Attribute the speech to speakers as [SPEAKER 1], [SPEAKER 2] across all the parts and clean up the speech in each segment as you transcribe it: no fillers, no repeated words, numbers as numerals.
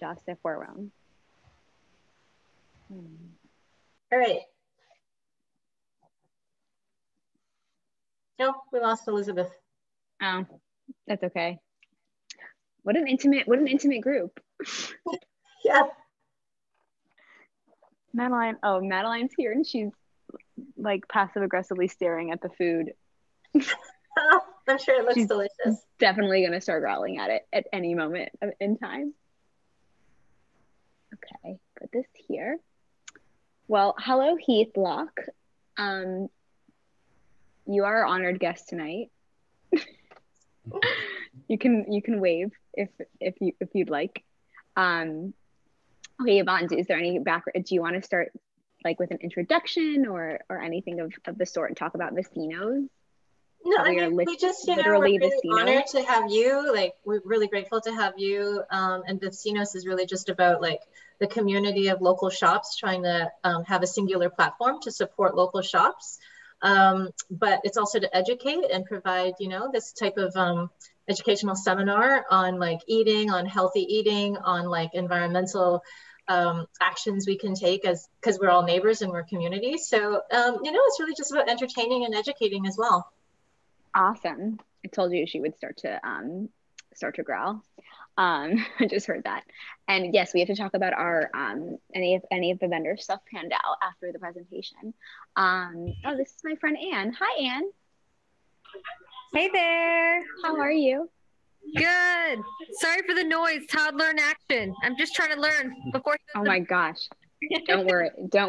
[SPEAKER 1] Ya se fueron.
[SPEAKER 2] All right. No, we lost Elizabeth.
[SPEAKER 1] Oh, that's okay. What an intimate group.
[SPEAKER 2] Yeah.
[SPEAKER 1] Madeline, Madeline's here and she's like passive aggressively staring at the food.
[SPEAKER 2] Oh, I'm sure it looks
[SPEAKER 1] She's
[SPEAKER 2] delicious.
[SPEAKER 1] Definitely gonna start growling at it at any moment in time. Okay, put this here. Well, hello Heath Locke. You are our honored guest tonight. You can wave if you'd like. Okay, Yvonne, is there any background? Do you want to start like with an introduction or anything of the sort and talk about Vecinos?
[SPEAKER 2] No, I mean, we just, we're really honored to have you. Like, we're really grateful to have you. And Vecinos is really just about like the community of local shops trying to have a singular platform to support local shops. But it's also to educate and provide, this type of educational seminar on like eating, on healthy eating, on like environmental actions we can take because we're all neighbors and we're community. So, it's really just about entertaining and educating as well.
[SPEAKER 1] Awesome. I told you she would start to growl. I just heard that. And yes, we have to talk about our any of the vendor stuff panned out after the presentation. Oh, this is my friend Anne. Hi, Anne.
[SPEAKER 3] Hey there.
[SPEAKER 1] How are you?
[SPEAKER 3] Good. Sorry for the noise. Toddler in action. I'm just trying to learn before.
[SPEAKER 1] Oh my gosh. Don't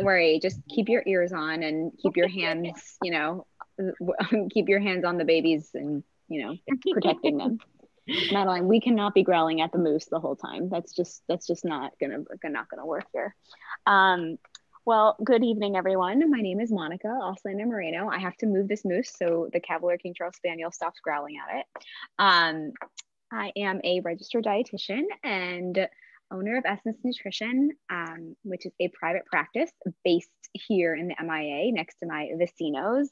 [SPEAKER 1] worry. Just keep your ears on and keep your hands, keep your hands on the babies and, protecting them. Madeline, we cannot be growling at the moose the whole time. That's just not gonna work here. Well, good evening, everyone. My name is Monica Auslander Moreno. I have to move this moose so the Cavalier King Charles Spaniel stops growling at it. I am a registered dietitian and owner of Essence Nutrition, which is a private practice based here in the MIA next to my Vecinos.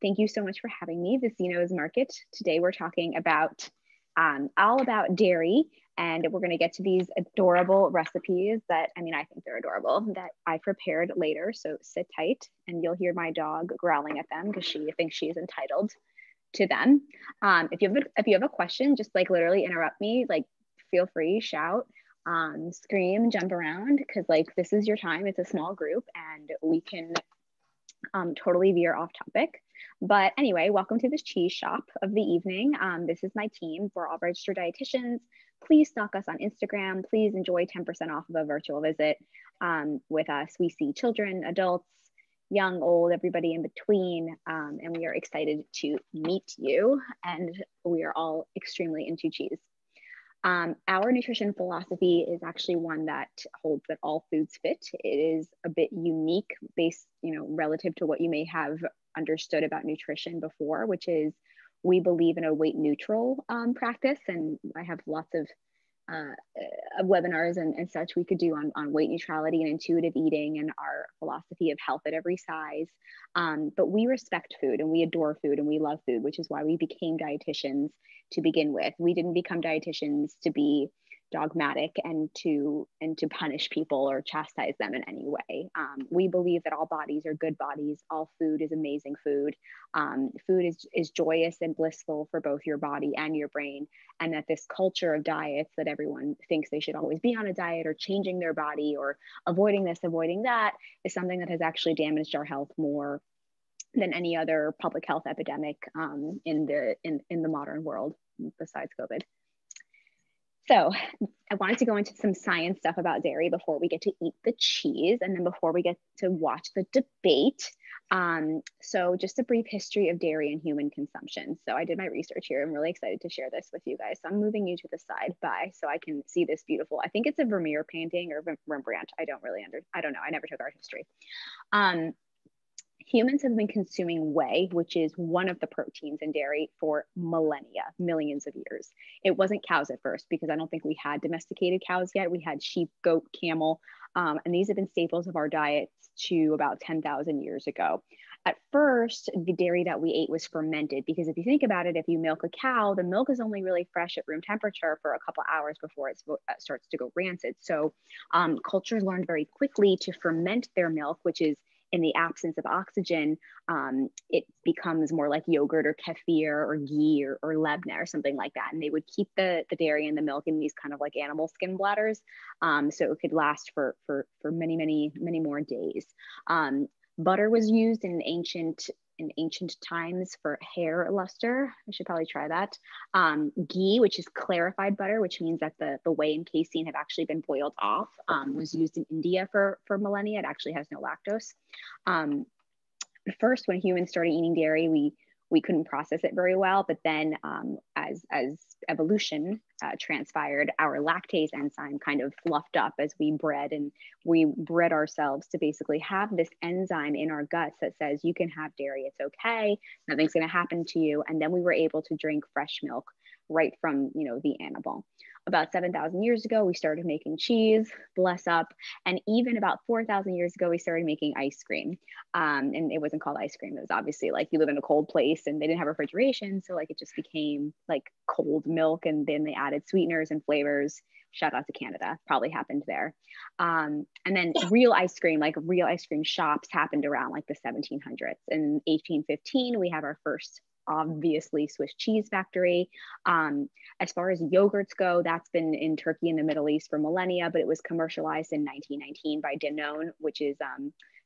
[SPEAKER 1] Thank you so much for having me, Vecinos Market. Today we're talking about all about dairy, and we're going to get to these adorable recipes that, I think they're adorable, that I prepared later. So sit tight and you'll hear my dog growling at them because she thinks she is entitled to them. If you have a question, just like literally interrupt me, like feel free, shout, scream, jump around, because like this is your time. It's a small group and we can totally veer off topic. But anyway, welcome to this cheese shop of the evening. This is my team. We're all registered dietitians. Please stalk us on Instagram. Please enjoy 10% off of a virtual visit with us. We see children, adults, young, old, everybody in between. And we are excited to meet you. And we are all extremely into cheese. Our nutrition philosophy is actually one that holds that all foods fit. It is a bit unique based, relative to what you may have understood about nutrition before, which is we believe in a weight neutral practice. And I have lots of webinars and such we could do on weight neutrality and intuitive eating and our philosophy of health at every size. But we respect food and we adore food and we love food, which is why we became dietitians to begin with. We didn't become dietitians to be dogmatic and to punish people or chastise them in any way. We believe that all bodies are good bodies. All food is amazing food. Food is joyous and blissful for both your body and your brain. And that this culture of diets that everyone thinks they should always be on a diet or changing their body or avoiding this, avoiding that is something that has actually damaged our health more than any other public health epidemic in the modern world besides COVID. So I wanted to go into some science stuff about dairy before we get to eat the cheese and then before we get to watch the debate. So just a brief history of dairy and human consumption. So I did my research here. I'm really excited to share this with you guys. So I'm moving you to the side so I can see this beautiful, I think it's a Vermeer painting or Rembrandt. I don't know. I never took art history. Humans have been consuming whey, which is one of the proteins in dairy, for millennia, millions of years. It wasn't cows at first because I don't think we had domesticated cows yet. We had sheep, goat, camel, and these have been staples of our diets to about 10,000 years ago. At first, the dairy that we ate was fermented, because if you think about it, if you milk a cow, the milk is only really fresh at room temperature for a couple hours before it starts to go rancid. So cultures learned very quickly to ferment their milk, which is, in the absence of oxygen, it becomes more like yogurt or kefir or ghee or lebna or something like that. And they would keep the dairy and the milk in these kind of like animal skin bladders, so it could last for many, many, many more days. Butter was used in ancient times for hair luster. I should probably try that. Ghee, which is clarified butter, which means that the whey and casein have actually been boiled off, was used in India for millennia. It actually has no lactose. First, when humans started eating dairy, we couldn't process it very well, but then as evolution transpired, our lactase enzyme kind of fluffed up as we bred ourselves to basically have this enzyme in our guts that says you can have dairy, it's okay, nothing's going to happen to you. And then we were able to drink fresh milk right from, the animal. About 7,000 years ago, we started making cheese, bless up. And even about 4,000 years ago, we started making ice cream. And it wasn't called ice cream. It was obviously like you live in a cold place and they didn't have refrigeration. So like it just became like cold milk, and then they added sweeteners and flavors. Shout out to Canada, probably happened there. And then real ice cream shops happened around like the 1700s. In 1815, we have our first, obviously, Swiss cheese factory. As far as yogurts go, that's been in Turkey and the Middle East for millennia, but it was commercialized in 1919 by Danone, which is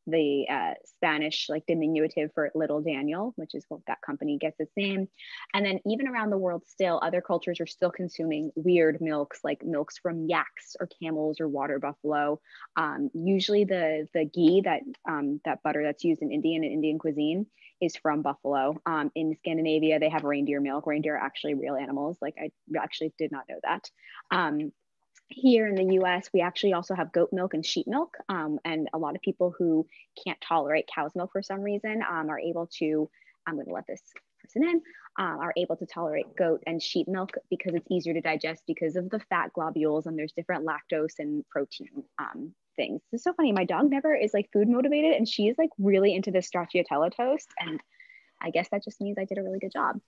[SPEAKER 1] the Spanish like diminutive for Little Daniel, which is what that company gets its name. And then even around the world still, other cultures are still consuming weird milks, like milks from yaks or camels or water buffalo. Usually the ghee, that butter that's used in Indian cuisine, is from buffalo. In Scandinavia, they have reindeer milk. Reindeer are actually real animals. Like I actually did not know that. Here in the US, we actually also have goat milk and sheep milk. And a lot of people who can't tolerate cow's milk for some reason are able to, I'm going to let this person in, are able to tolerate goat and sheep milk because it's easier to digest because of the fat globules, and there's different lactose and protein things. It's so funny. My dog never is like food motivated, and she is like really into this Stracciatella toast. And I guess that just means I did a really good job.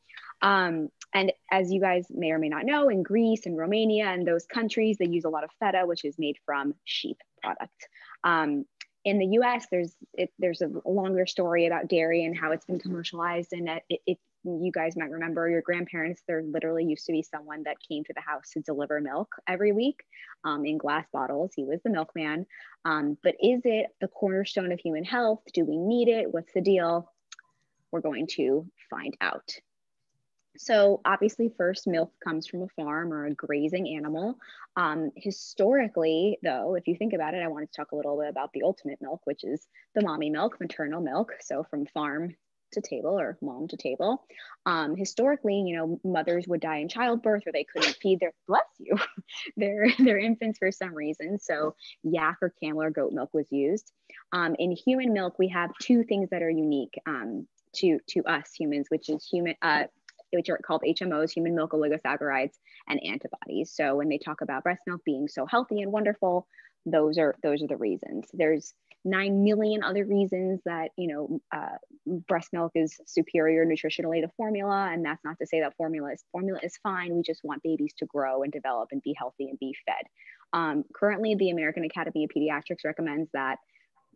[SPEAKER 1] And as you guys may or may not know, in Greece and Romania and those countries, they use a lot of feta, which is made from sheep product. In the US, there's a longer story about dairy and how it's been commercialized. And you guys might remember your grandparents, there literally used to be someone that came to the house to deliver milk every week in glass bottles. He was the milkman. But is it the cornerstone of human health? Do we need it? What's the deal? We're going to find out. So obviously, first, milk comes from a farm or a grazing animal. Historically, though, if you think about it, I wanted to talk a little bit about the ultimate milk, which is the mommy milk, maternal milk. So from farm to table or mom to table. Historically, mothers would die in childbirth, or they couldn't feed their infants for some reason. So yak or camel or goat milk was used. In human milk, we have two things that are unique to us humans, which are called HMOs, human milk oligosaccharides, and antibodies. So when they talk about breast milk being so healthy and wonderful, those are the reasons. There's 9 million other reasons that breast milk is superior nutritionally to formula, and that's not to say that formula is fine. We just want babies to grow and develop and be healthy and be fed. Currently, the American Academy of Pediatrics recommends that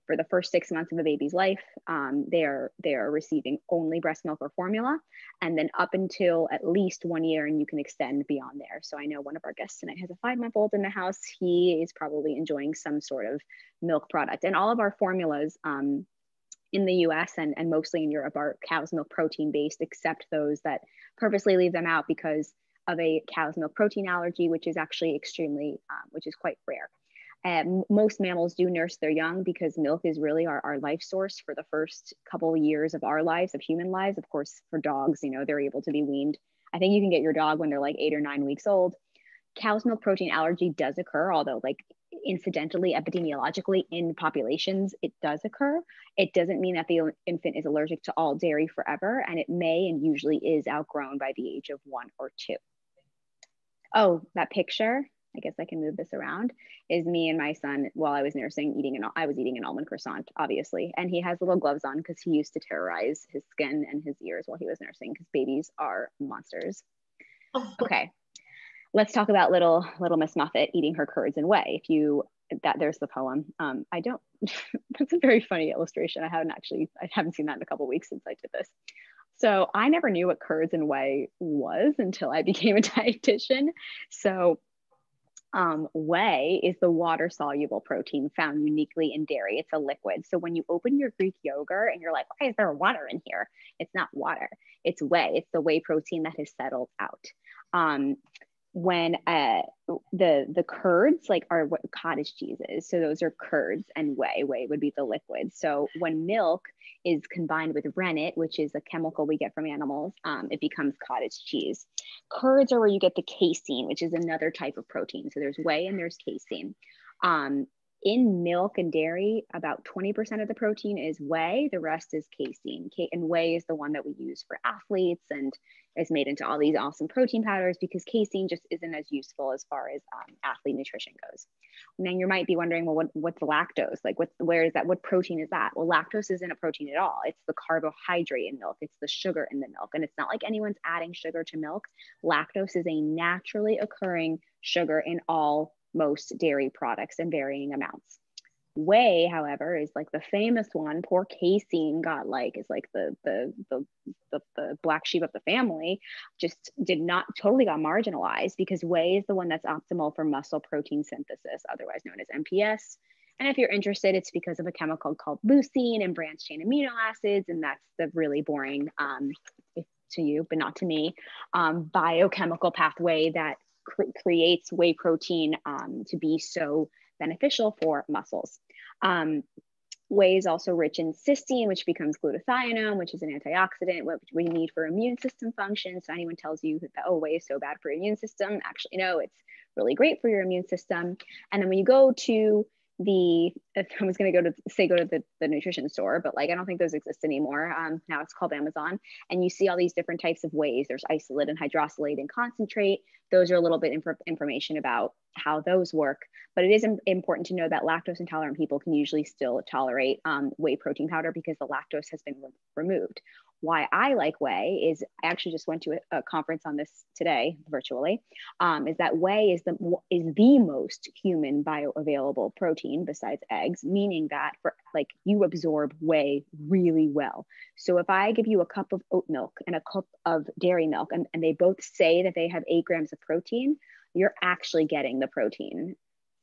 [SPEAKER 1] for the first 6 months of a baby's life, they are receiving only breast milk or formula, and then up until at least 1 year, and you can extend beyond there. So I know one of our guests tonight has a 5-month-old in the house. He is probably enjoying some sort of milk product. And all of our formulas in the US and mostly in Europe are cow's milk protein based, except those that purposely leave them out because of a cow's milk protein allergy, which is actually which is quite rare. Most mammals do nurse their young because milk is really our life source for the first couple of years of our lives, of human lives. Of course, for dogs, they're able to be weaned. I think you can get your dog when they're like 8 or 9 weeks old. Cow's milk protein allergy does occur, although like incidentally, epidemiologically in populations, it does occur. It doesn't mean that the infant is allergic to all dairy forever, and it may and usually is outgrown by the age of 1 or 2. Oh, that picture. I guess I can move this around, is me and my son while I was nursing I was eating an almond croissant, obviously. And he has little gloves on because he used to terrorize his skin and his ears while he was nursing because babies are monsters. Okay, let's talk about little Miss Muffet eating her curds and whey. There's the poem. That's a very funny illustration. I haven't seen that in a couple of weeks since I did this. So I never knew what curds and whey was until I became a dietitian. So whey is the water-soluble protein found uniquely in dairy. It's a liquid. So when you open your Greek yogurt and you're like, why is there water in here? It's not water. It's whey. It's the whey protein that has settled out. When the curds are what cottage cheese is. So those are curds, and whey would be the liquid. So when milk is combined with rennet, which is a chemical we get from animals, it becomes cottage cheese. Curds are where you get the casein, which is another type of protein. So there's whey and there's casein. In milk and dairy, about 20% of the protein is whey, the rest is casein. And whey is the one that we use for athletes and is made into all these awesome protein powders because casein just isn't as useful as far as athlete nutrition goes. And then you might be wondering, well, what's lactose? Where is that? What protein is that? Well, lactose isn't a protein at all. It's the carbohydrate in milk. It's the sugar in the milk. And it's not like anyone's adding sugar to milk. Lactose is a naturally occurring sugar in most dairy products in varying amounts. Whey, however, is the famous one. Poor casein is the black sheep of the family, just totally got marginalized because whey is the one that's optimal for muscle protein synthesis, otherwise known as MPS. And if you're interested, it's because of a chemical called leucine and branched chain amino acids, and that's the really boring, to you, but not to me, biochemical pathway that creates whey protein to be so beneficial for muscles. Whey is also rich in cysteine, which becomes glutathione, which is an antioxidant, which we need for immune system function. So anyone tells you that, oh, whey is so bad for your immune system, actually, no, it's really great for your immune system. And then when you go to I was going to go to the nutrition store, but I don't think those exist anymore. Now it's called Amazon, and you see all these different types of wheys. There's isolate and hydrolysate and concentrate. Those are a little bit information about how those work, but it is important to know that lactose intolerant people can usually still tolerate whey protein powder because the lactose has been removed. Why I like whey is I actually just went to a conference on this today virtually, is that whey is the most human bioavailable protein besides eggs, meaning that you absorb whey really well. So if I give you a cup of oat milk and a cup of dairy milk and they both say that they have 8 grams of protein, you're actually getting the protein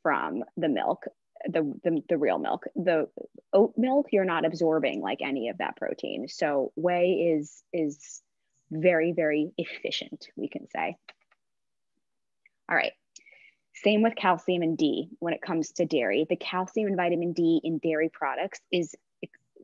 [SPEAKER 1] from the milk, the real milk. The oat milk, you're not absorbing any of that protein. So whey is very, very efficient, we can say. All right. Same with calcium and D when it comes to dairy. The calcium and vitamin D in dairy products is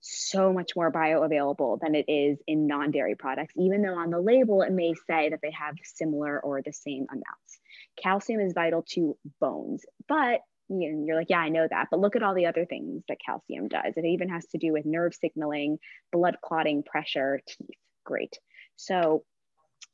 [SPEAKER 1] so much more bioavailable than it is in non-dairy products, even though on the label it may say that they have similar or the same amounts. Calcium is vital to bones, but you're like, yeah, I know that, but look at all the other things that calcium does. It even has to do with nerve signaling, blood clotting, pressure, teeth. Great. So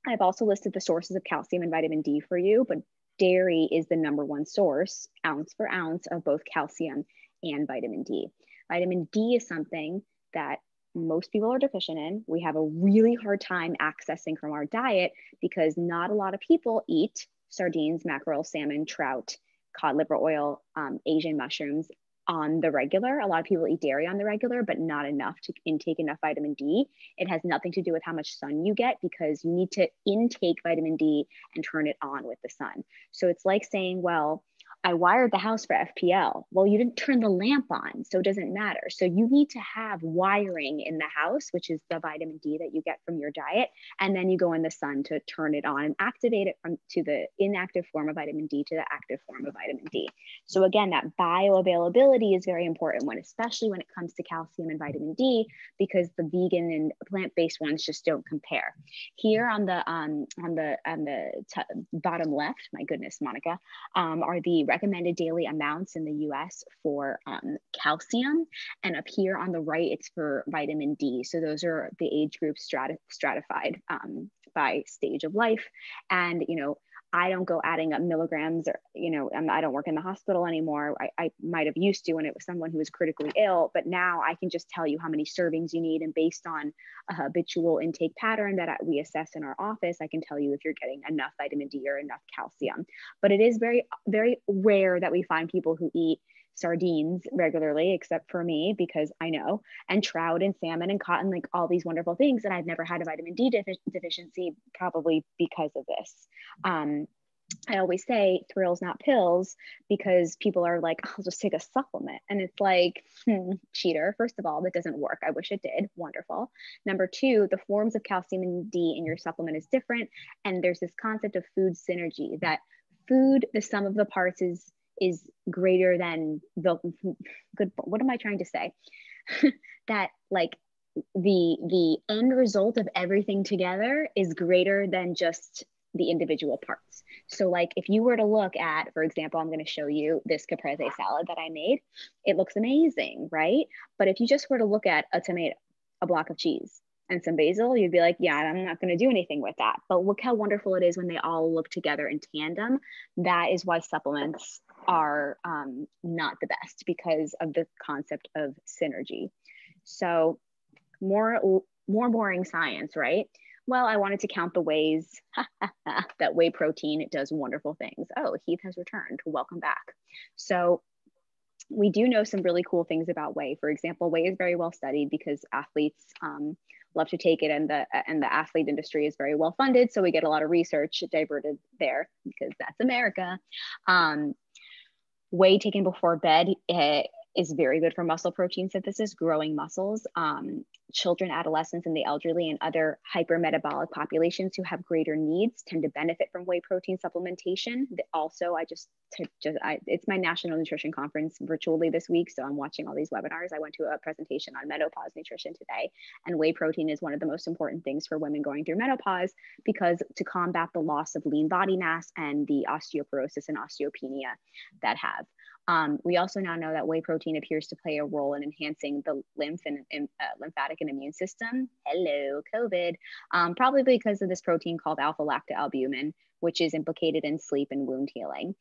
[SPEAKER 1] I've also listed the sources of calcium and vitamin D for you, but dairy is the #1 source, ounce for ounce, of both calcium and vitamin D. Vitamin D is something that most people are deficient in. We have a really hard time accessing from our diet because not a lot of people eat sardines, mackerel, salmon, trout, cod liver oil, Asian mushrooms on the regular. A lot of people eat dairy on the regular, but not enough to intake enough vitamin D. It has nothing to do with how much sun you get because you need to intake vitamin D and turn it on with the sun. So it's like saying, well, I wired the house for FPL. Well, you didn't turn the lamp on, so it doesn't matter. So you need to have wiring in the house, which is the vitamin D that you get from your diet. And then you go in the sun to turn it on and activate it to the inactive form of vitamin D to the active form of vitamin D. So again, that bioavailability is very important especially when it comes to calcium and vitamin D, because the vegan and plant-based ones just don't compare. Here on the bottom left, my goodness, Monica, are the recommended daily amounts in the US for calcium. And up here on the right, it's for vitamin D. So those are the age groups stratified by stage of life. And, I don't go adding up milligrams, or, you know, I don't work in the hospital anymore. I might have used to when it was someone who was critically ill, but now I can just tell you how many servings you need. And based on a habitual intake pattern that we assess in our office, I can tell you if you're getting enough vitamin D or enough calcium. But it is very, very rare that we find people who eat sardines regularly, except for me, because I know, and trout and salmon and cotton, like all these wonderful things. And I've never had a vitamin D deficiency, probably because of this. I always say thrills, not pills, because people are like, I'll just take a supplement. And it's like, cheater. First of all, that doesn't work. I wish it did. Wonderful. Number two, the forms of calcium and D in your supplement is different. And there's this concept of food synergy, that food, the sum of the parts is greater than the good. What am I trying to say? That like the end result of everything together is greater than just the individual parts. So like if you were to look at, for example, I'm going to show you this caprese salad that I made. It looks amazing, right? But if you just were to look at a tomato, a block of cheese, and some basil, you'd be like, yeah, I'm not going to do anything with that. But look how wonderful it is when they all look together in tandem. That is why supplements are not the best, because of the concept of synergy. So more boring science, right? Well, I wanted to count the ways that whey protein does wonderful things. Oh, Heath has returned. Welcome back. So we do know some really cool things about whey. For example, whey is very well studied because athletes love to take it, and the athlete industry is very well funded. So we get a lot of research diverted there because that's America. Whey taken before bed is very good for muscle protein synthesis, growing muscles. Children, adolescents, and the elderly and other hypermetabolic populations who have greater needs tend to benefit from whey protein supplementation. Also, it's my National Nutrition Conference virtually this week, so I'm watching all these webinars. I went to a presentation on menopause nutrition today, and whey protein is one of the most important things for women going through menopause, because to combat the loss of lean body mass and the osteoporosis and osteopenia that have. We also now know that whey protein appears to play a role in enhancing the lymph and lymphatic and immune system. Hello, COVID. Probably because of this protein called alpha-lactalbumin, which is implicated in sleep and wound healing.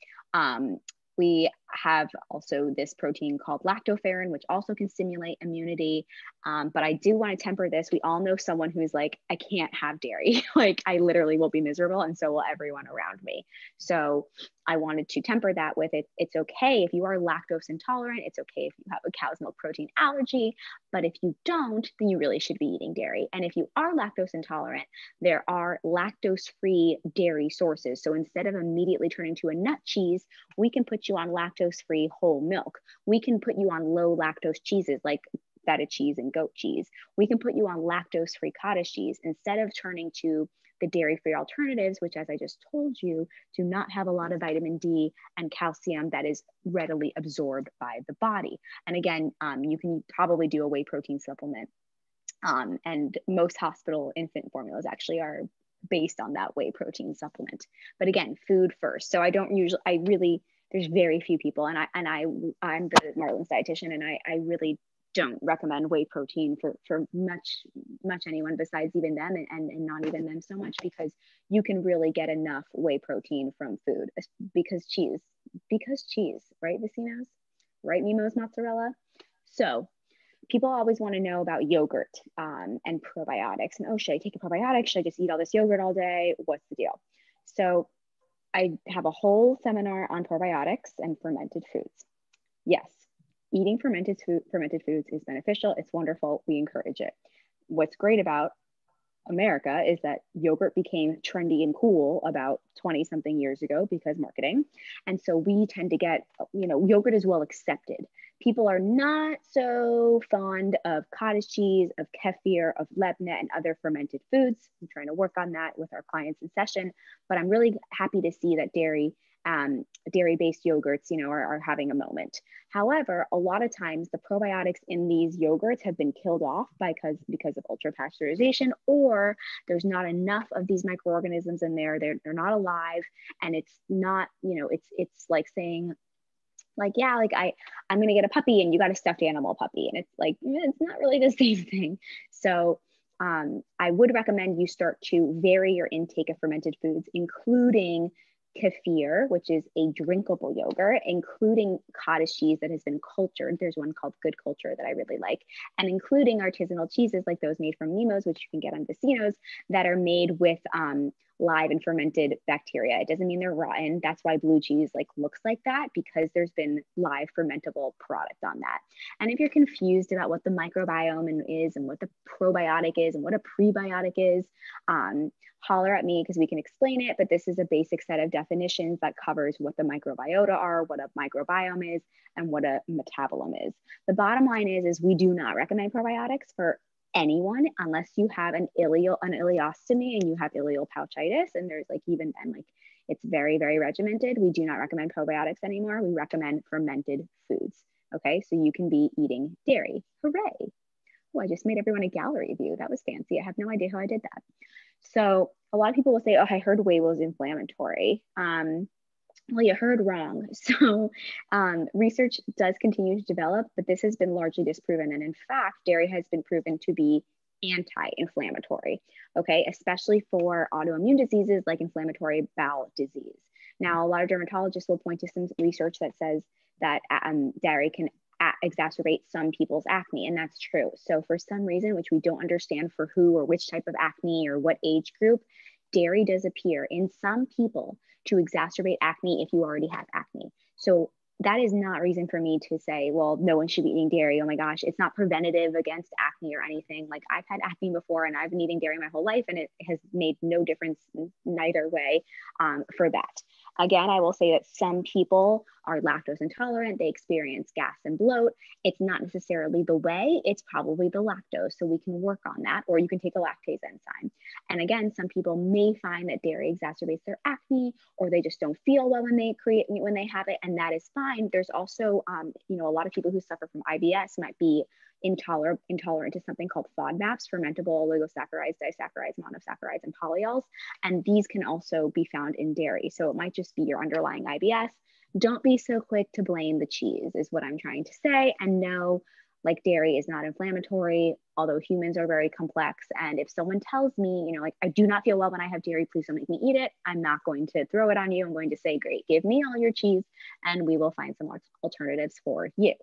[SPEAKER 1] We have also this protein called lactoferrin, which also can stimulate immunity. But I do want to temper this. We all know someone who's like, I can't have dairy. Like I literally will be miserable, and so will everyone around me. So I wanted to temper that with it. It's okay if you are lactose intolerant. It's okay if you have a cow's milk protein allergy. But if you don't, then you really should be eating dairy. And if you are lactose intolerant, there are lactose-free dairy sources. So instead of immediately turning to a nut cheese, we can put you on lactose-free whole milk. We can put you on low lactose cheeses like feta cheese and goat cheese. We can put you on lactose-free cottage cheese instead of turning to the dairy-free alternatives, which, as I just told you, do not have a lot of vitamin D and calcium that is readily absorbed by the body. And again, you can probably do a whey protein supplement. And most hospital infant formulas actually are based on that whey protein supplement. But again, food first. So there's very few people, and I'm the Marlins dietitian, and I really don't recommend whey protein for much anyone besides even them, and not even them so much, because you can really get enough whey protein from food, because cheese, right, Vecinos? Right, Mimos mozzarella? So people always want to know about yogurt and probiotics, and oh, should I take a probiotic? Should I just eat all this yogurt all day? What's the deal? So I have a whole seminar on probiotics and fermented foods. Yes, eating fermented foods is beneficial. It's wonderful. We encourage it. What's great about America is that yogurt became trendy and cool about 20 something years ago because marketing. And so we tend to get, yogurt is well accepted. People are not so fond of cottage cheese, of kefir, of lepnet, and other fermented foods. I'm trying to work on that with our clients in session, but I'm really happy to see that dairy-based yogurts, are having a moment. However, a lot of times the probiotics in these yogurts have been killed off because of ultra pasteurization, or there's not enough of these microorganisms in there. They're not alive, and it's not, it's like saying, I'm going to get a puppy and you got a stuffed animal puppy. And it's like, it's not really the same thing. So I would recommend you start to vary your intake of fermented foods, including kefir, which is a drinkable yogurt, including cottage cheese that has been cultured. There's one called Good Culture that I really like, and including artisanal cheeses like those made from Mimos, which you can get on Vecinos, that are made with live and fermented bacteria. It doesn't mean they're rotten. That's why blue cheese like looks like that, because there's been live fermentable product on that. And if you're confused about what the microbiome is and what the probiotic is and what a prebiotic is, holler at me because we can explain it, but this is a basic set of definitions that covers what the microbiota are, what a microbiome is, and what a metabolome is. The bottom line is we do not recommend probiotics for anyone unless you have an ileostomy and you have ileal pouchitis, and there's like even then like it's very, very regimented. We do not recommend probiotics anymore. We recommend fermented foods. Okay, so you can be eating dairy. Hooray. Oh, I just made everyone a gallery view. That was fancy. I have no idea how I did that. So a lot of people will say, oh, I heard whey was inflammatory. Well, you heard wrong. So research does continue to develop, but this has been largely disproven. And in fact, dairy has been proven to be anti-inflammatory, okay, especially for autoimmune diseases like inflammatory bowel disease. Now, a lot of dermatologists will point to some research that says that dairy can exacerbate some people's acne, and that's true. So for some reason, which we don't understand for who or which type of acne or what age group, dairy does appear in some people to exacerbate acne if you already have acne. So that is not reason for me to say, well, no one should be eating dairy. Oh my gosh, it's not preventative against acne or anything. Like I've had acne before and I've been eating dairy my whole life and it has made no difference neither way for that. Again, I will say that some people are lactose intolerant. They experience gas and bloat. It's not necessarily the whey, it's probably the lactose. So we can work on that, or you can take a lactase enzyme. And again, some people may find that dairy exacerbates their acne, or they just don't feel well when they have it, and that is fine. There's also, a lot of people who suffer from IBS might be intolerant to something called FODMAPs, fermentable oligosaccharides, disaccharides, monosaccharides, and polyols. And these can also be found in dairy. So it might just be your underlying IBS. Don't be so quick to blame the cheese is what I'm trying to say. And no, like dairy is not inflammatory, although humans are very complex. And if someone tells me, like I do not feel well when I have dairy, please don't make me eat it, I'm not going to throw it on you. I'm going to say, great, give me all your cheese and we will find some alternatives for you.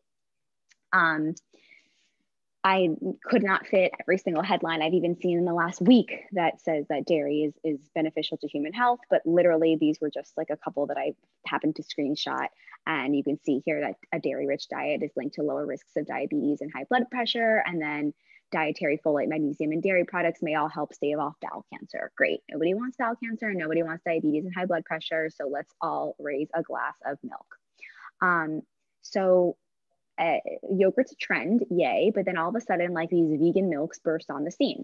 [SPEAKER 1] I could not fit every single headline I've even seen in the last week that says that dairy is beneficial to human health, but literally these were just like a couple that I happened to screenshot. And you can see here that a dairy-rich diet is linked to lower risks of diabetes and high blood pressure. And then dietary folate, magnesium, and dairy products may all help stave off bowel cancer. Great. Nobody wants bowel cancer and nobody wants diabetes and high blood pressure. So let's all raise a glass of milk. Yogurt's a trend, yay, but then all of a sudden, like these vegan milks burst on the scene.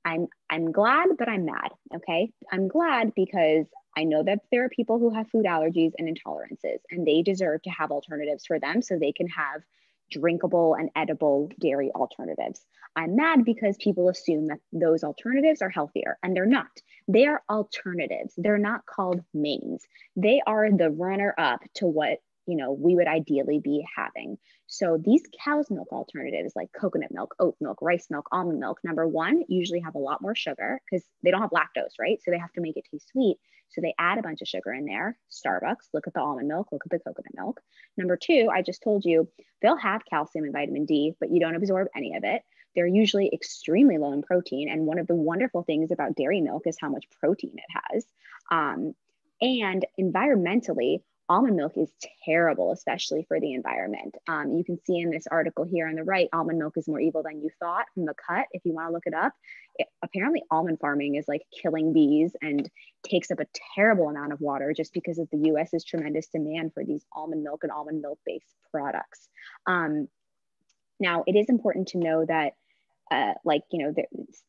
[SPEAKER 1] I'm glad, but I'm mad, okay? I'm glad because I know that there are people who have food allergies and intolerances, and they deserve to have alternatives for them so they can have drinkable and edible dairy alternatives. I'm mad because people assume that those alternatives are healthier, and they're not. They are alternatives. They're not called mains. They are the runner-up to what we would ideally be having. So these cow's milk alternatives like coconut milk, oat milk, rice milk, almond milk, number one, usually have a lot more sugar because they don't have lactose, right? So they have to make it taste sweet. So they add a bunch of sugar in there. Starbucks, look at the almond milk, look at the coconut milk. Number two, I just told you, they'll have calcium and vitamin D, but you don't absorb any of it. They're usually extremely low in protein. And one of the wonderful things about dairy milk is how much protein it has. And environmentally, almond milk is terrible, especially for the environment. You can see in this article here on the right, almond milk is more evil than you thought from the cut. If you want to look it up, apparently almond farming is like killing bees and takes up a terrible amount of water just because of the US's tremendous demand for these almond milk and almond milk based products. Now, it is important to know that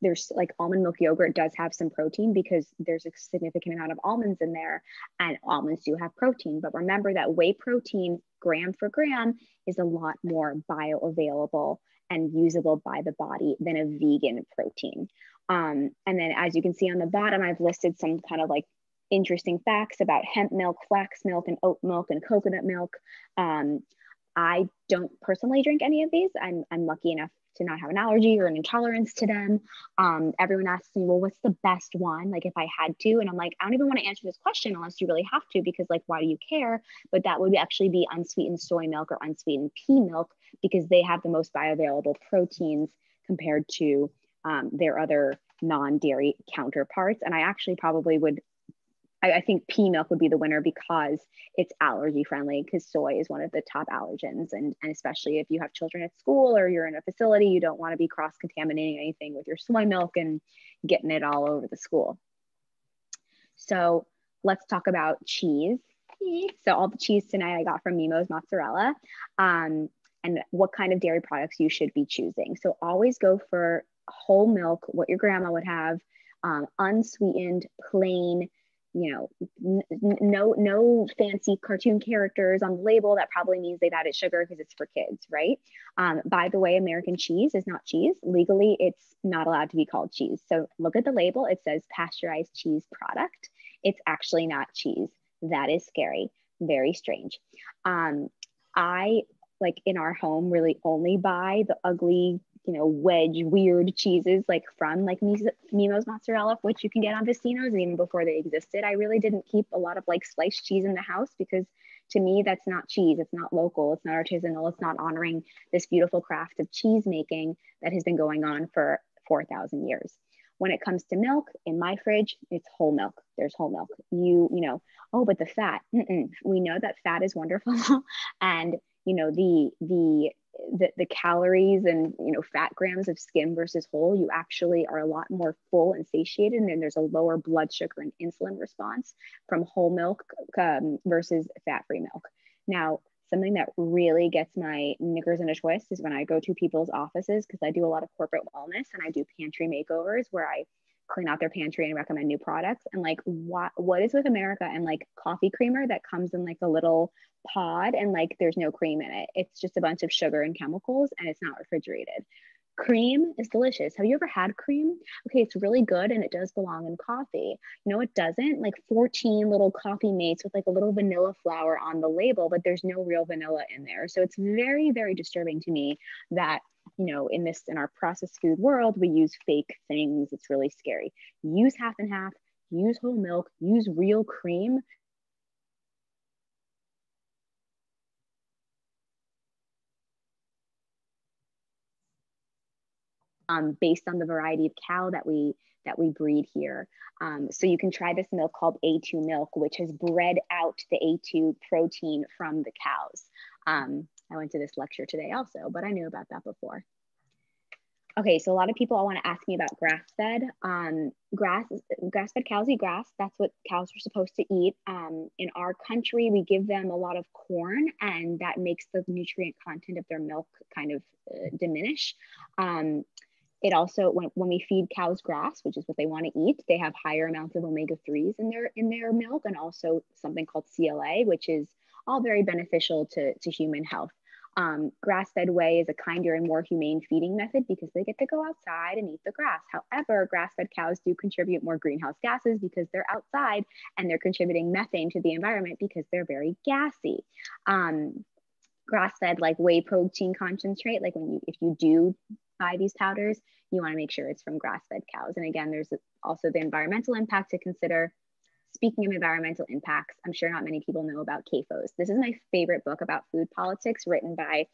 [SPEAKER 1] there's like almond milk yogurt does have some protein because there's a significant amount of almonds in there, and almonds do have protein. But remember that whey protein, gram for gram, is a lot more bioavailable and usable by the body than a vegan protein. And then as you can see on the bottom, I've listed some kind of like interesting facts about hemp milk, flax milk, and oat milk and coconut milk. I don't personally drink any of these. I'm lucky enough to not have an allergy or an intolerance to them. Everyone asks me, well, what's the best one? Like if I had to, and I'm like, I don't even want to answer this question unless you really have to, because like, why do you care? But that would actually be unsweetened soy milk or unsweetened pea milk, because they have the most bioavailable proteins compared to their other non-dairy counterparts. And I actually probably would, I think pea milk would be the winner because it's allergy friendly, because soy is one of the top allergens. And especially if you have children at school or you're in a facility, you don't want to be cross-contaminating anything with your soy milk and getting it all over the school. So let's talk about cheese. So all the cheese tonight I got from Mozz mozzarella, and what kind of dairy products you should be choosing. So always go for whole milk, what your grandma would have, unsweetened, plain, you know, no fancy cartoon characters on the label. That probably means they've added sugar because it's for kids, right? By the way, American cheese is not cheese. Legally, it's not allowed to be called cheese. So look at the label. It says pasteurized cheese product. It's actually not cheese. That is scary, very strange. I, like in our home, really only buy the ugly, you know, wedge weird cheeses, like from like Mozz mozzarella, which you can get on Vecinos. And even before they existed, I really didn't keep a lot of like sliced cheese in the house, because to me, that's not cheese. It's not local. It's not artisanal. It's not honoring this beautiful craft of cheese making that has been going on for 4,000 years. When it comes to milk, in my fridge, it's whole milk. There's whole milk. You know, oh, but the fat, we know that fat is wonderful. And, you know, the calories and, you know, fat grams of skim versus whole, you actually are a lot more full and satiated, and then there's a lower blood sugar and insulin response from whole milk versus fat-free milk. Now, something that really gets my knickers in a twist is when I go to people's offices, because I do a lot of corporate wellness and I do pantry makeovers where I clean out their pantry and recommend new products. And like, what is with America and like coffee creamer that comes in like a little pod and like there's no cream in it? It's just a bunch of sugar and chemicals, and it's not refrigerated. Cream is delicious. Have you ever had cream? Okay, it's really good and it does belong in coffee. You know, it doesn't. Like 14 little coffee mates with like a little vanilla flower on the label, but there's no real vanilla in there. So it's very, very disturbing to me that, you know, in our processed food world, we use fake things. It's really scary. Use half and half, use whole milk, use real cream. Based on the variety of cow that we breed here. So you can try this milk called A2 milk, which has bred out the A2 protein from the cows. I went to this lecture today also, but I knew about that before. Okay, so a lot of people want to ask me about grass-fed. Grass-fed cows eat grass. That's what cows are supposed to eat. In our country, we give them a lot of corn, and that makes the nutrient content of their milk kind of diminish. It also, when we feed cows grass, which is what they want to eat, they have higher amounts of omega-3s in their milk, and also something called CLA, which is all very beneficial to human health. Grass-fed whey is a kinder and more humane feeding method because they get to go outside and eat the grass. However, grass-fed cows do contribute more greenhouse gases because they're outside, and they're contributing methane to the environment because they're very gassy. Grass-fed, like whey protein concentrate, like if you do buy these powders, you want to make sure it's from grass-fed cows. And again, there's also the environmental impact to consider. Speaking of environmental impacts, I'm sure not many people know about CAFOs. This is my favorite book about food politics, written by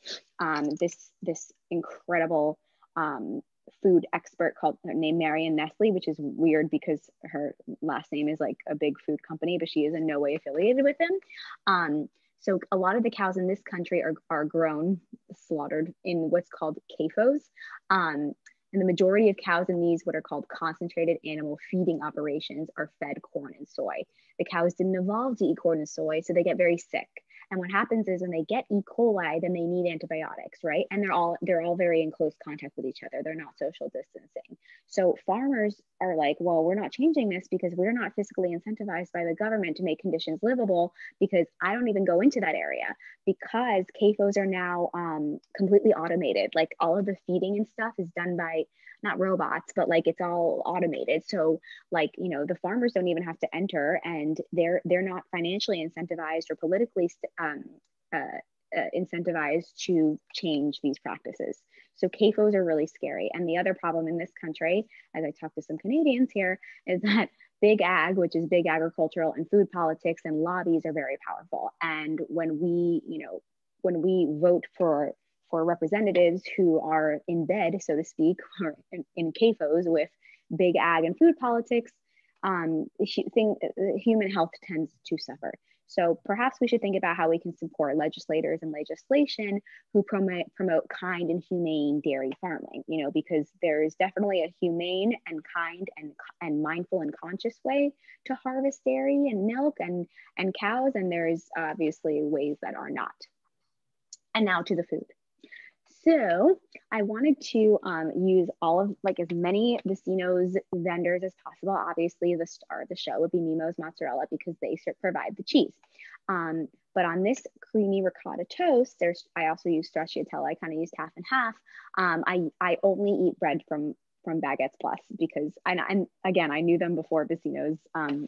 [SPEAKER 1] this incredible food expert named Marion Nestle, which is weird because her last name is like a big food company, but she is in no way affiliated with them. So a lot of the cows in this country are grown, slaughtered in what's called CAFOs. And the majority of cows in these, what are called concentrated animal feeding operations, are fed corn and soy. The cows didn't evolve to eat corn and soy, so they get very sick. And what happens is when they get E. coli, then they need antibiotics, right? And they're all very in close contact with each other. They're not social distancing. So farmers are like, well, we're not changing this because we're not fiscally incentivized by the government to make conditions livable, because I don't even go into that area, because CAFOs are now completely automated. Like all of the feeding and stuff is done by not robots, but like it's all automated. So like, you know, the farmers don't even have to enter, and they're not financially incentivized or politically incentivized to change these practices. So CAFOs are really scary. And the other problem in this country, as I talk to some Canadians here, is that big ag, which is big agricultural and food politics and lobbies, are very powerful. And when we, when we vote for representatives who are in bed, so to speak, or in CAFOs with big ag and food politics, human health tends to suffer. So perhaps we should think about how we can support legislators and legislation who promote kind and humane dairy farming, because there is definitely a humane and kind and mindful and conscious way to harvest dairy and milk and cows. And there's obviously ways that are not. And now to the food. So I wanted to use all of as many Vecinos vendors as possible. Obviously the star of the show would be Mousse mozzarella because they provide the cheese. But on this creamy ricotta toast, I also use stracciatella. I kind of used half and half. I only eat bread from Baguettes Plus because again, I knew them before Vecinos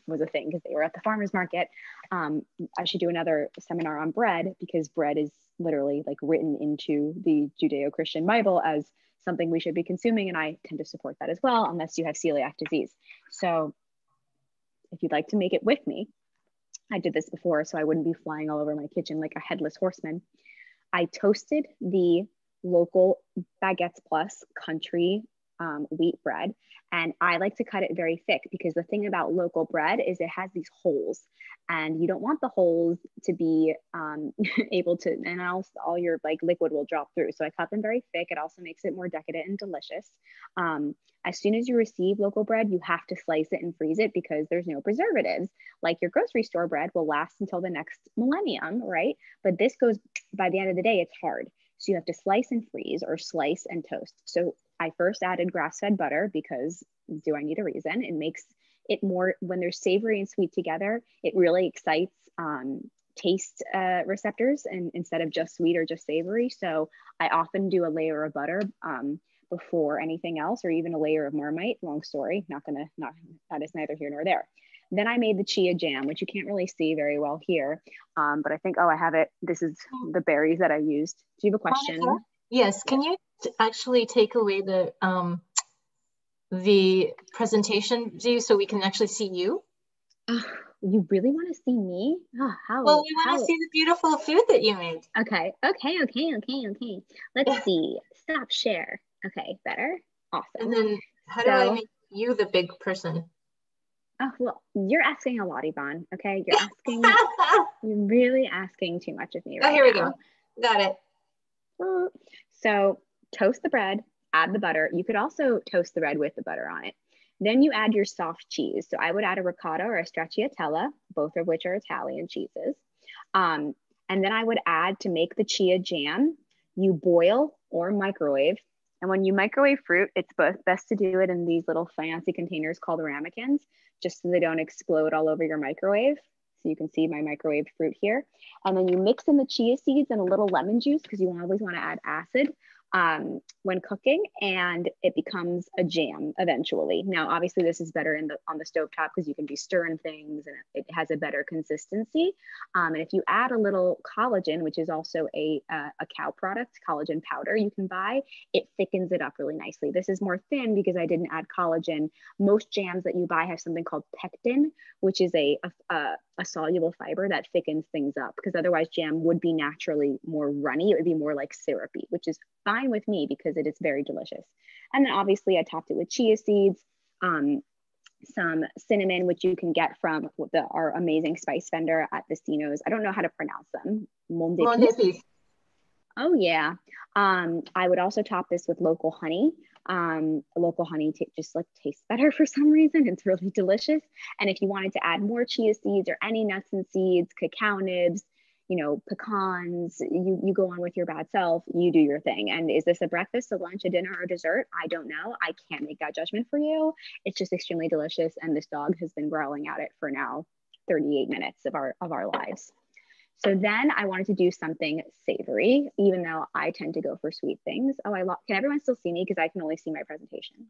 [SPEAKER 1] was a thing because they were at the farmer's market. I should do another seminar on bread because bread is literally written into the Judeo-Christian Bible as something we should be consuming. And I tend to support that as well, unless you have celiac disease. So if you'd like to make it with me, I did this before, so I wouldn't be flying all over my kitchen like a headless horseman. I toasted the local Baguettes Plus country wheat bread. And I like to cut it very thick because the thing about local bread is it has these holes and you don't want the holes to be able to, and all your liquid will drop through. So I cut them very thick. It also makes it more decadent and delicious. As soon as you receive local bread, you have to slice it and freeze it because there's no preservatives. Like your grocery store bread will last until the next millennium, right? But this goes, by the end of the day, it's hard. So you have to slice and freeze or slice and toast. So I first added grass-fed butter because do I need a reason? It makes it more, when they're savory and sweet together, it really excites taste receptors and instead of just sweet or just savory. So I often do a layer of butter before anything else, or even a layer of Marmite. Long story, that is neither here nor there. Then I made the chia jam, which you can't really see very well here, but I think, I have it. This is the berries that I used. Do you have a question?
[SPEAKER 2] Monica? Yes. Can you actually take away the presentation view so we can actually see you?
[SPEAKER 1] You really want to see me? How?
[SPEAKER 2] Well, we want to see the beautiful food that you made.
[SPEAKER 1] Okay. Let's see. Stop share. Okay, better. Awesome.
[SPEAKER 2] And then how do I make you the big person?
[SPEAKER 1] Oh, well, you're asking a lot, Yvonne. Okay, you're really asking too much of me right now.
[SPEAKER 2] Here we go. Got it.
[SPEAKER 1] So toast the bread, add the butter. You could also toast the bread with the butter on it. Then you add your soft cheese. So I would add a ricotta or a stracciatella, both of which are Italian cheeses. And then I would add, to make the chia jam, you boil or microwave. And when you microwave fruit, it's best to do it in these little fancy containers called ramekins, just so they don't explode all over your microwave. So you can see my microwaved fruit here. And then you mix in the chia seeds and a little lemon juice because you always want to add acid when cooking, and it becomes a jam eventually. Now, obviously this is better on the stovetop because you can be stirring things and it has a better consistency. And if you add a little collagen, which is also a cow product, collagen powder you can buy, it thickens it up really nicely. This is more thin because I didn't add collagen. Most jams that you buy have something called pectin, which is a soluble fiber that thickens things up, because otherwise jam would be naturally more runny. It would be more like syrupy, which is fine with me because it is very delicious. And then obviously I topped it with chia seeds, some cinnamon, which you can get from our amazing spice vendor at Vecinos. I don't know how to pronounce them. Monde. Oh yeah. I would also top this with local honey. Local honey just tastes better for some reason. It's really delicious. And if you wanted to add more chia seeds or any nuts and seeds, cacao nibs, pecans, you go on with your bad self, you do your thing. And is this a breakfast, a lunch, a dinner, or dessert? I don't know. I can't make that judgment for you. It's just extremely delicious. And this dog has been growling at it for now 38 minutes of our lives. So then I wanted to do something savory, even though I tend to go for sweet things. Can everyone still see me? Because I can only see my presentation.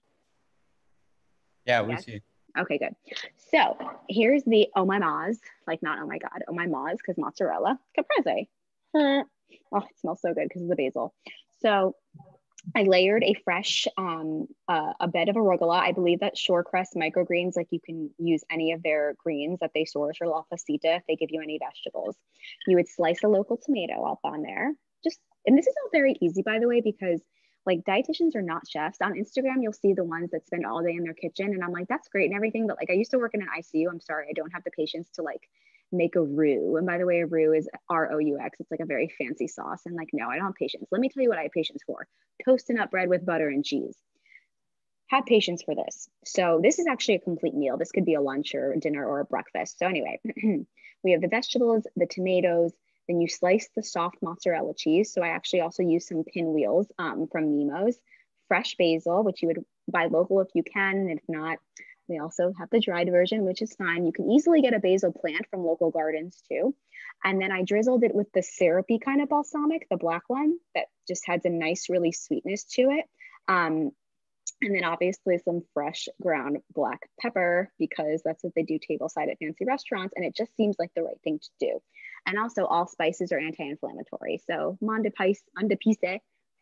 [SPEAKER 4] Yeah, we see.
[SPEAKER 1] Okay, good. So here's the oh my Mozz, not oh my God, oh my Mozz, because mozzarella, Caprese. Oh, it smells so good because of the basil. So I layered a fresh, a bed of arugula. I believe that Shorecrest microgreens, like you can use any of their greens that they source, or La Placita if they give you any vegetables. You would slice a local tomato up on there. And this is all very easy, by the way, because like dietitians are not chefs. On Instagram, you'll see the ones that spend all day in their kitchen. And I'm like, that's great and everything. But like, I used to work in an ICU. I'm sorry, I don't have the patience to like make a roux. And by the way, a roux is R-O-U-X. It's like a very fancy sauce. And like, no, I don't have patience. Let me tell you what I have patience for. Toasting up bread with butter and cheese. Have patience for this. So this is actually a complete meal. This could be a lunch or a dinner or a breakfast. So anyway, we have the vegetables, the tomatoes, then you slice the soft mozzarella cheese. So I actually also use some pinwheels from Moos, fresh basil, which you would buy local if you can. If not, we also have the dried version, which is fine. You can easily get a basil plant from local gardens too. And then I drizzled it with the syrupy kind of balsamic, the black one that just has a nice, really sweetness to it. And then obviously some fresh ground black pepper, because that's what they do tableside at fancy restaurants. And it just seems like the right thing to do. And also all spices are anti-inflammatory. So monde pisse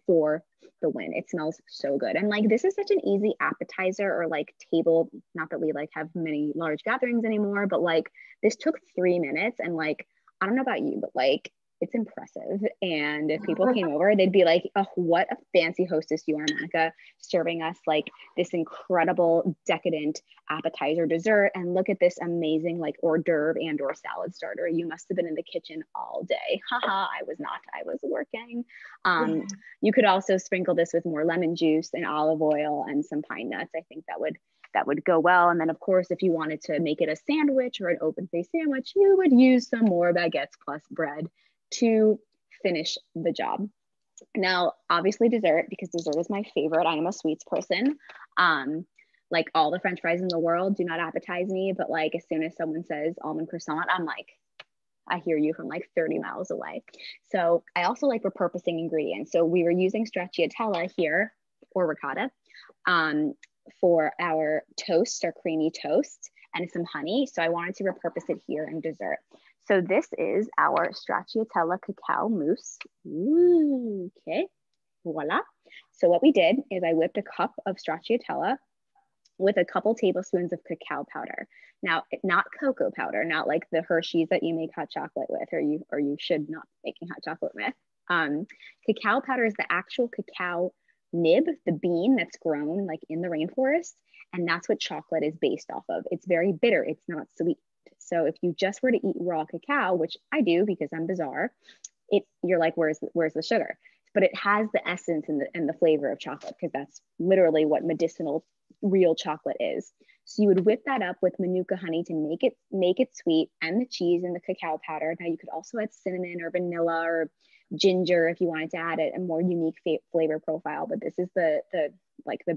[SPEAKER 1] for the win. It smells so good. And like, this is such an easy appetizer or like table, not that we like have many large gatherings anymore, but like this took 3 minutes. And like, I don't know about you, but like, it's impressive. And if people came over, they'd be like, oh, what a fancy hostess you are, Monica, serving us like this incredible decadent appetizer dessert. And look at this amazing like hors d'oeuvre and or salad starter. You must have been in the kitchen all day. Haha, I was not, I was working. You could also sprinkle this with more lemon juice and olive oil and some pine nuts. I think that would go well. And then of course, if you wanted to make it a sandwich or an open face sandwich, you would use some more baguettes plus bread to finish the job. Now, obviously dessert, because dessert is my favorite. I am a sweets person. Like all the French fries in the world do not appetize me, but like as soon as someone says almond croissant, I'm like, I hear you from like 30 miles away. So I also like repurposing ingredients. So we were using Stracciatella here, or ricotta, for our toast, our creamy toast, and some honey. So I wanted to repurpose it here in dessert. So this is our Stracciatella cacao mousse. Ooh, okay, voila. So what we did is I whipped a cup of Stracciatella with a couple tablespoons of cacao powder. Now, not cocoa powder, not like the Hershey's that you make hot chocolate with, or you should not be making hot chocolate with. Cacao powder is the actual cacao nib, the bean that's grown like in the rainforest. And that's what chocolate is based off of. It's very bitter, it's not sweet. So if you just were to eat raw cacao, which I do because I'm bizarre, you're like, where's the sugar? But it has the essence and the flavor of chocolate, because that's literally what medicinal real chocolate is. So you would whip that up with Manuka honey to make it sweet, and the cheese and the cacao powder. Now you could also add cinnamon or vanilla or ginger if you wanted to add a more unique flavor profile, but this is the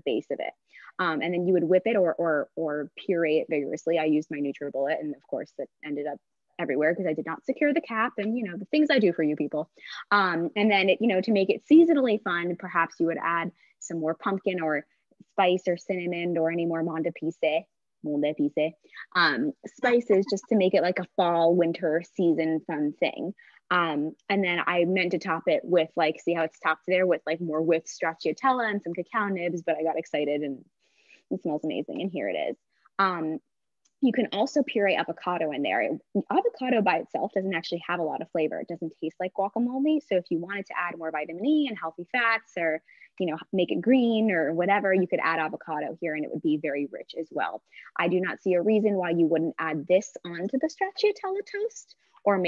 [SPEAKER 1] base of it. And then you would whip it or puree it vigorously. I used my NutriBullet, and of course it ended up everywhere because I did not secure the cap, and the things I do for you people. And then to make it seasonally fun, perhaps you would add some more pumpkin or spice or cinnamon or any more monde pisse spices, just to make it like a fall winter season fun thing. And then I meant to top it with like, see how it's topped there with like more whipped Stracciatella and some cacao nibs, but I got excited and it smells amazing. And here it is. You can also puree avocado in there. Avocado by itself doesn't actually have a lot of flavor. It doesn't taste like guacamole. So if you wanted to add more vitamin E and healthy fats, or make it green or whatever, you could add avocado here and it would be very rich as well. I do not see a reason why you wouldn't add this onto the Stracciatella toast, or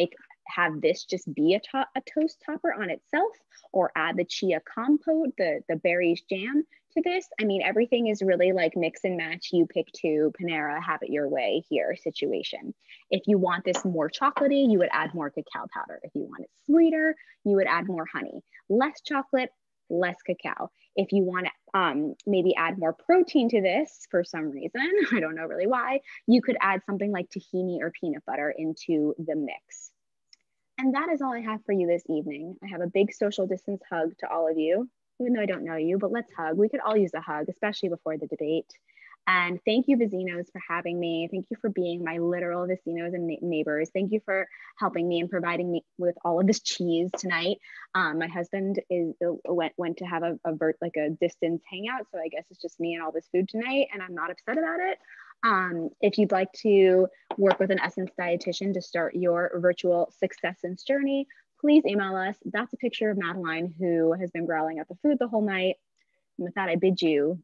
[SPEAKER 1] have this just be a toast topper on itself, or add the chia compote, the berries jam to this. I mean, everything is really like mix and match. You pick two, Panera, have it your way here situation. If you want this more chocolatey, you would add more cacao powder. If you want it sweeter, you would add more honey. Less chocolate, less cacao. If you want to maybe add more protein to this for some reason, I don't know really why, you could add something like tahini or peanut butter into the mix. And that is all I have for you this evening. I have a big social distance hug to all of you, even though I don't know you, but let's hug. We could all use a hug, especially before the debate. And thank you, Vecinos, for having me. Thank you for being my literal Vecinos and neighbors. Thank you for helping me and providing me with all of this cheese tonight. My husband went to have a distance hangout, so I guess it's just me and all this food tonight, and I'm not upset about it. If you'd like to work with an Essence dietitian to start your virtual success journey, please email us. That's a picture of Madeline, who has been growling at the food the whole night. And with that, I bid you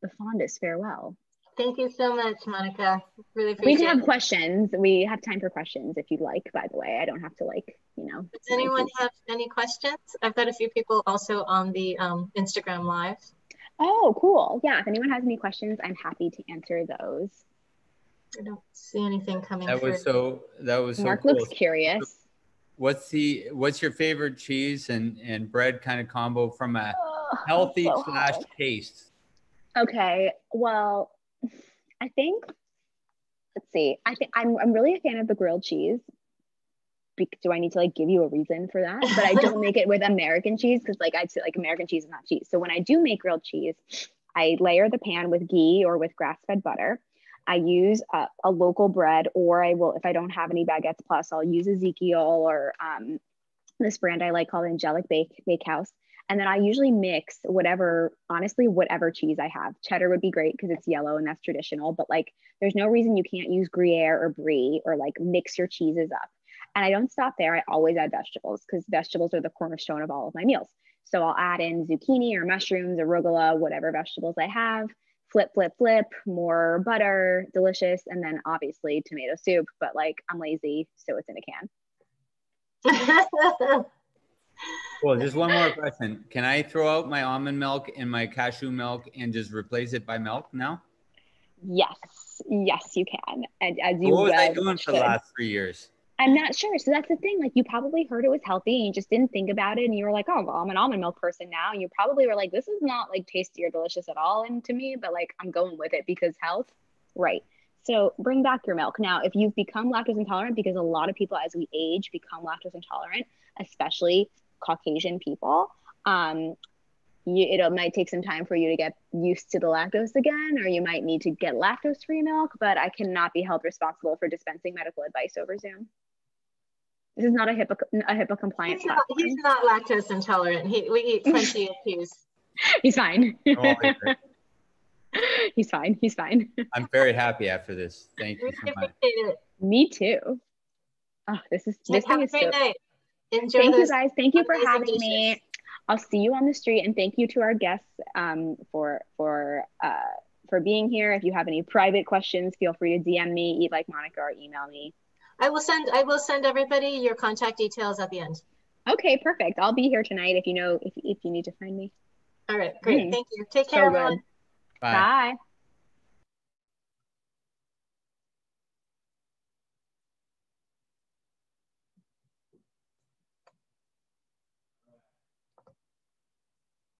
[SPEAKER 1] the fondest farewell.
[SPEAKER 2] Thank you so much, Monica. Really appreciate it.
[SPEAKER 1] We can have questions. We have time for questions if you'd like, by the way. I don't have to
[SPEAKER 2] Does anyone have any questions? I've got a few people also on the Instagram Live.
[SPEAKER 1] Oh, cool. Yeah, if anyone has any questions, I'm happy to answer those.
[SPEAKER 2] I don't see anything coming
[SPEAKER 4] through. That was so
[SPEAKER 1] Mark
[SPEAKER 4] cool.
[SPEAKER 1] looks curious.
[SPEAKER 4] What's your favorite cheese and bread kind of combo from a healthy / taste?
[SPEAKER 1] Okay, well, I think, let's see. I think I'm really a fan of the grilled cheese. Do I need to give you a reason for that? But I don't make it with American cheese because I'd say American cheese is not cheese. So when I do make grilled cheese, I layer the pan with ghee or with grass-fed butter. I use a local bread, or I will, if I don't have any Baguettes Plus, I'll use Ezekiel or this brand I like called Angelic Bakehouse. And then I usually mix whatever cheese I have. Cheddar would be great because it's yellow and that's traditional, but there's no reason you can't use Gruyere or Brie or mix your cheeses up. And I don't stop there. I always add vegetables because vegetables are the cornerstone of all of my meals. So I'll add in zucchini or mushrooms, arugula, whatever vegetables I have, flip, more butter, delicious. And then obviously tomato soup, but I'm lazy, so it's in a can.
[SPEAKER 4] Well, just one more question. Can I throw out my almond milk and my cashew milk and just replace it by milk now?
[SPEAKER 1] Yes, you can. And as you
[SPEAKER 4] what was I doing for the last 3 years?
[SPEAKER 1] I'm not sure. So that's the thing. You probably heard it was healthy and you just didn't think about it. And you were like, oh, well, I'm an almond milk person now. And you probably were like, this is not tasty or delicious at all. And to me, but I'm going with it because health. Right. So bring back your milk. Now, if you've become lactose intolerant, because a lot of people as we age become lactose intolerant, especially Caucasian people, it might take some time for you to get used to the lactose again, or you might need to get lactose-free milk, but I cannot be held responsible for dispensing medical advice over Zoom. This is not a HIPAA compliant platform.
[SPEAKER 2] He's not lactose intolerant. We eat plenty of cheese.
[SPEAKER 1] He's fine. He's fine.
[SPEAKER 4] I'm very happy after this. Thank you so much.
[SPEAKER 1] Me too. Oh, this thing is
[SPEAKER 2] have a great night. Enjoy.
[SPEAKER 1] Thank you guys. Thank you for having me. I'll see you on the street, and thank you to our guests for being here. If you have any private questions, feel free to DM me, Eat Like Monica, or email me.
[SPEAKER 2] I will send everybody your contact details at the end.
[SPEAKER 1] Okay, perfect. I'll be here tonight if you need to find me.
[SPEAKER 2] All right, great. Thank you. Take care, everyone.
[SPEAKER 4] Bye.
[SPEAKER 1] Bye.